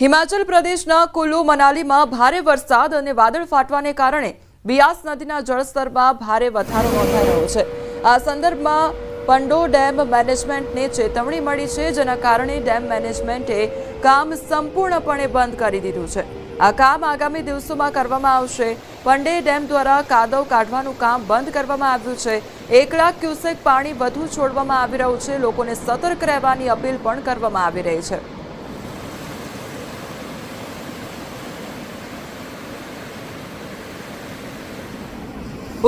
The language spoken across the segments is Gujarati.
હિમાચલ પ્રદેશના કુલ્લુ મનાલીમાં ભારે વરસાદ અને વાદળ ફાટવાને કારણે બિયાસ નદીના જળસ્તરમાં ભારે વધારો નોંધાઈ રહ્યો છે। આ સંદર્ભમાં પંડો ડેમ મેનેજમેન્ટને ચેતવણી મળી છે, જેના કારણે ડેમ મેનેજમેન્ટે કામ સંપૂર્ણપણે બંધ કરી દીધું છે। આ કામ આગામી દિવસોમાં કરવામાં આવશે। પંડે ડેમ દ્વારા કાદવ કાઢવાનું કામ બંધ કરવામાં આવ્યું છે। 1 લાખ ક્યુસેક પાણી વધુ છોડવામાં આવી રહ્યું છે। લોકોને સતર્ક રહેવાની અપીલ પણ કરવામાં આવી રહી છે।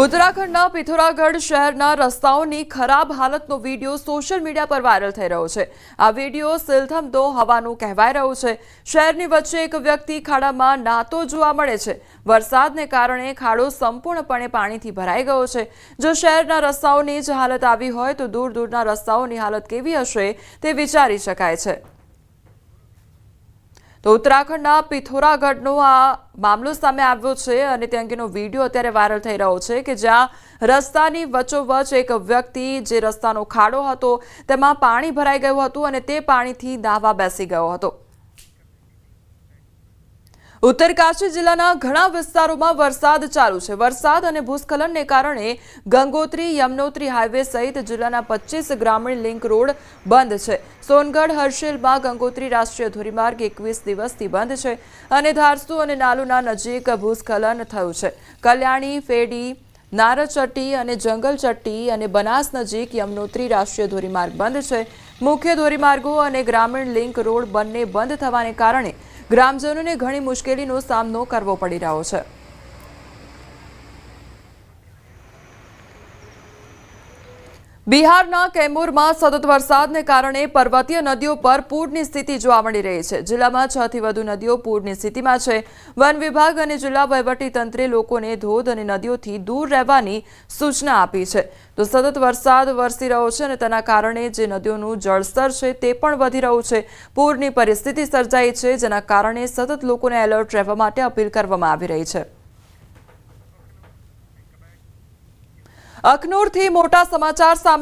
ઉત્તરાખંડના પિથોરાગઢ શહેરના રસ્તાઓની ખરાબ હાલતનો વિડીયો સોશિયલ મીડિયા પર વાયરલ થઈ રહ્યો છે। આ વિડીયો સિલથમદો હોવાનું કહેવાઈ રહ્યું છે। શહેરની વચ્ચે એક વ્યક્તિ ખાડામાં નહાતો જોવા મળે છે। વરસાદને કારણે ખાડો સંપૂર્ણપણે પાણીથી ભરાઈ ગયો છે। જો શહેરના રસ્તાઓની જ હાલત આવી હોય તો દૂર દૂરના રસ્તાઓની હાલત કેવી હશે તે વિચારી શકાય છે। તો ઉત્તરાખંડના પિથોરાગઢનો આ મામલો સામે આવ્યો છે અને તે અંગેનો વિડીયો અત્યારે વાયરલ થઈ રહ્યો છે કે જ્યાં રસ્તાની વચ્ચોવચ્ચ એક વ્યક્તિ જે રસ્તાનો ખાડો હતો તેમાં પાણી ભરાઈ ગયું હતું અને તે પાણીથી નાહવા બેસી ગયો હતો। ઉત્તરકાશી જિલ્લાના ઘણા વિસ્તારોમાં વરસાદ ચાલુ છે। વરસાદ અને ભૂસ્ખલનને કારણે ગંગોત્રી યમનોત્રી હાઈવે સહિત જિલ્લાના 25 ગ્રામીણ લિંક રોડ બંધ છે। સોનગઢ હર્ષિલમાં ગંગોત્રી રાષ્ટ્રીય ધોરીમાર્ગ 21 દિવસથી બંધ છે અને ધારસુ અને નાલુના નજીક ભૂસ્ખલન થયું છે। કલ્યાણી, ફેડી, નારચટ્ટી અને જંગલચટ્ટી અને બનાસ નજીક યમનોત્રી રાષ્ટ્રીય ધોરીમાર્ગ બંધ છે। મુખ્ય ધોરીમાર્ગો અને ગ્રામીણ લિંક રોડ બંને બંધ થવાને કારણે ગ્રામજનોને ઘણી મુશ્કેલીનો સામનો કરવો પડી રહ્યો છે। બિહારના કૈમૂરમાં સતત વરસાદને કારણે પર્વતીય નદીઓ પર પૂરની સ્થિતિ જોવા મળી રહી છે। જિલ્લામાં 6 થી વધુ નદીઓ પૂરની સ્થિતિમાં છે। વન વિભાગ અને જિલ્લા વહીવટીતંત્રે લોકોને ધોધ અને નદીઓથી દૂર રહેવાની સૂચના આપી છે। તો સતત વરસાદ વરસી રહ્યો છે અને તેના કારણે જે નદીઓનું જળસ્તર છે તે પણ વધી રહ્યું છે। પૂરની પરિસ્થિતિ સર્જાઈ છે, જેના કારણે સતત લોકોને એલર્ટ રહેવા માટે અપીલ કરવામાં આવી રહી છે। અખનૂરથી મોટા સમાચાર સામે